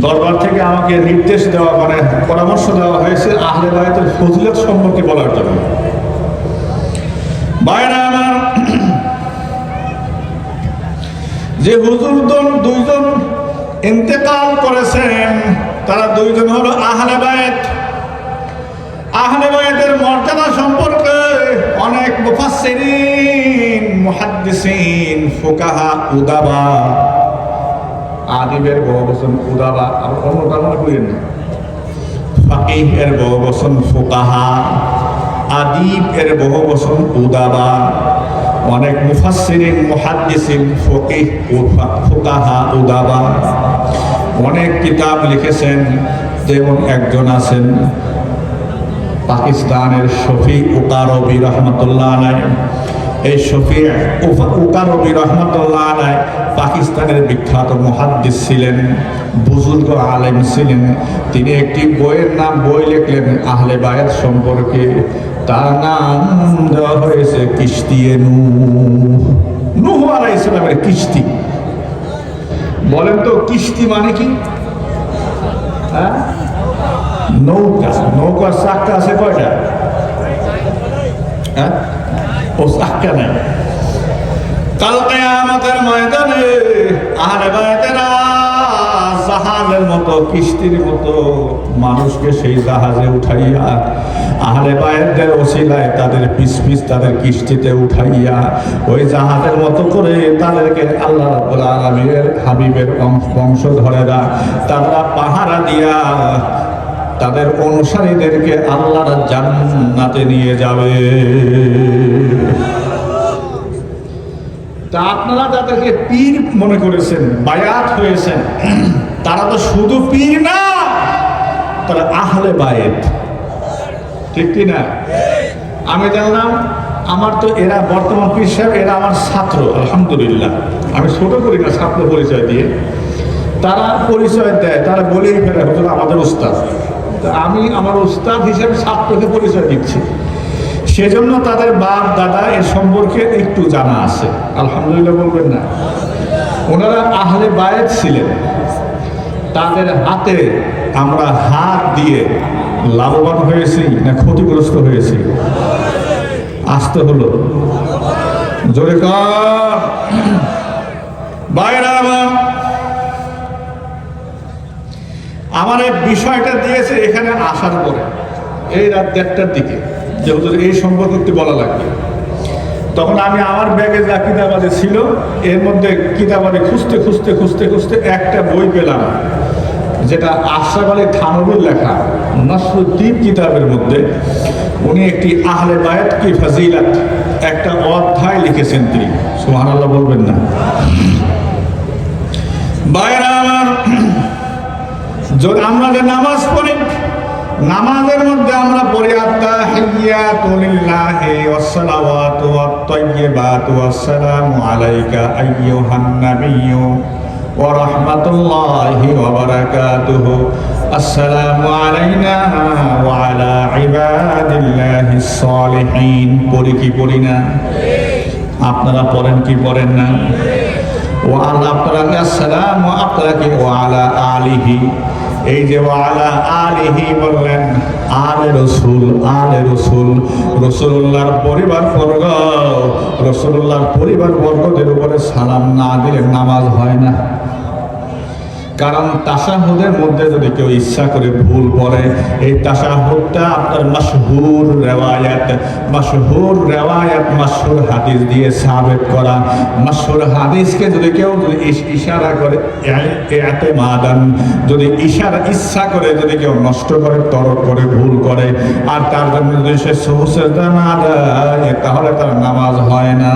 দরবার থেকে আমাকে নির্দেশ দেওয়া মানে পরামর্শ দেওয়া হয়েছে আহলে বায়াতের ফজিলত সম্পর্কে বলার জন্য। ভাইরা আমার, যে হুজুরগণ দুইজন ইন্তেকাল করেছেন তারা দুইজন হলো আহলে বায়াত। আহলে বায়াতের মর্যাদা সম্পর্কে অনেক মুফাসসিরিন, মুহাদ্দিসিন, ফুকাহা, উদাবা, আদিবের বহুবচন উদাবা, আর অন্যটা মনে করেন না, ফাকিহ এর বহুবচন ফুকাহা, আদিব এর বহুবচন উদাবা। অনেক মুফাসসিরিন, মুহাদ্দিসিন, ফকিহ, ফুকাহা, উদাবা অনেক কিতাব লিখেছেন। যেমন একজন আছেন পাকিস্তানের শফি উকারবি রহমতুল্লাহ আলাইহ। এই শফি উকারবি রহমতুল্লাহ আলাইহ পাকিস্তানের বিখ্যাত মুহাদ্দিস ছিলেন, বুজুর্গ আলেম ছিলেন। তিনি একটি বই লিখলেন আহলে বায়াত সম্পর্কে। তার নাম দেওয়া হয়েছে কিস্তিয়ে নূহ আলাইহিস সালামের কিস্তি। বলেন তো কিস্তি মানে কি? হ্যাঁ, নৌকা। নৌকার চাক্কা আছে কয়টা? হ্যাঁ, ও চাক্কা নাই। কাল কিয়ামতের ময়দানে আহলে বায়াতেরা জাহাজের মতো, কিস্তির মতো মানুষকে সেই জাহাজে উঠাইয়া আহলে বায়াতদের ওসিলায় তাদের পিছ তাদের কিস্তিতে উঠাইয়া ওই জাহাজের মতো করে তাদেরকে আল্লাহ রাব্বুল আলামিনের হাবিবের বংশধরেরা তারা পাহারা দিয়া তাদের অনুসারীদেরকে আল্লাহর জান্নাতে নিয়ে যাবে। তা আপনারা যাদেরকে পীর মনে করেছেন, বায়াত হয়েছেন, তারা তো শুধু পীর না, তারা আহলে বায়াত, ঠিক কি না? আমি জানলাম, আমার তো এরা বর্তমান পীর সাহেব, এরা আমার ছাত্র, আলহামদুলিল্লাহ। আমি ছোট করি না ছাত্র পরিচয় দিয়ে, তারা পরিচয় দেয়, তারা বলেই ফেলে হুজুর আমাদের উস্তাদ। আমি আমার উস্তাদ হিসেবে ছাত্রকে পরিচয় দিচ্ছি। সেজন্য তাদের বাপ দাদা এর সম্পর্কে একটু জানা আছে, আলহামদুলিল্লাহ বলবেন না? ওনারা আহলে বায়াত ছিলেন। তাদের হাতে আমরা হাত দিয়ে লাভবান হয়েছি না ক্ষতিগ্রস্ত হয়েছি? আসতে হলো জোরে কর। বাইরা আমার এই বিষয়টা দিয়েছে এখানে আসার পরে, এই রাত 1:30টার দিকে, যে হুজুর এই সম্পর্কে একটু বলা লাগবে। তখন আমি আমার ব্যাগে যা কিতাবাদি ছিল এর মধ্যে কিতাবাদি খুঁজতে একটা বই পেলাম, যেটা আশরাফ আলী থানভীর লেখা নাসরুদ্দিন কিতাবের মধ্যে। উনি একটি আহলে বায়াত কি ফাজিলাত একটা অধ্যায় লিখেছেন তিনি, সুবহানাল্লাহ বলবেন না? বাইরা আমার, আমরা যে নামাজ পড়ি, নামাজের মধ্যে আমরা পড়ি আত্তাহিয়াতু লিল্লাহি ওয়াসসালাওয়াতু ওয়াত-তাইয়্যিবাতু ওয়াসসালামু আলাইকা আইয়ুহান নাবিয়্যু ওয়া রাহমাতুল্লাহি ওয়া বারাকাতুহু, আসসালামু আলাইনা ওয়া আলা ইবাদিল্লাহিস সালিহিন। পড়ি কি পড়ি না? আপনারা পড়েন কি পড়েন না? ওয়া আলা, আপনারা আসসালামু, আপনারা কি ওয়া আলা আলিহি, এই যে ওয়ালা আলিহি বললেন, আলে রসুল, আলে রসুল, রসুল্লাহর পরিবার বর্গ, রসুল্লাহর পরিবার বর্গদের উপরে সালাম না দিলে নামাজ হয় না। কারণ তাশাহুদের মধ্যে যদি কেউ ইচ্ছা করে ভুল পড়ে, এই তাশাহুদটা আপনার মাশহুর রেওয়ায়াত, মাশহুর হাদিস দিয়ে সাবেত করা। মাশহুর হাদিসকে যদি কেউ ইশারা করে, ইতিমাদান, যদি ইচ্ছা করে যদি কেউ নষ্ট করে, তরক করে, ভুল করে, আর তার জন্য যদি সে সুজদা না দেয়, তাহলে তার নামাজ হয় না।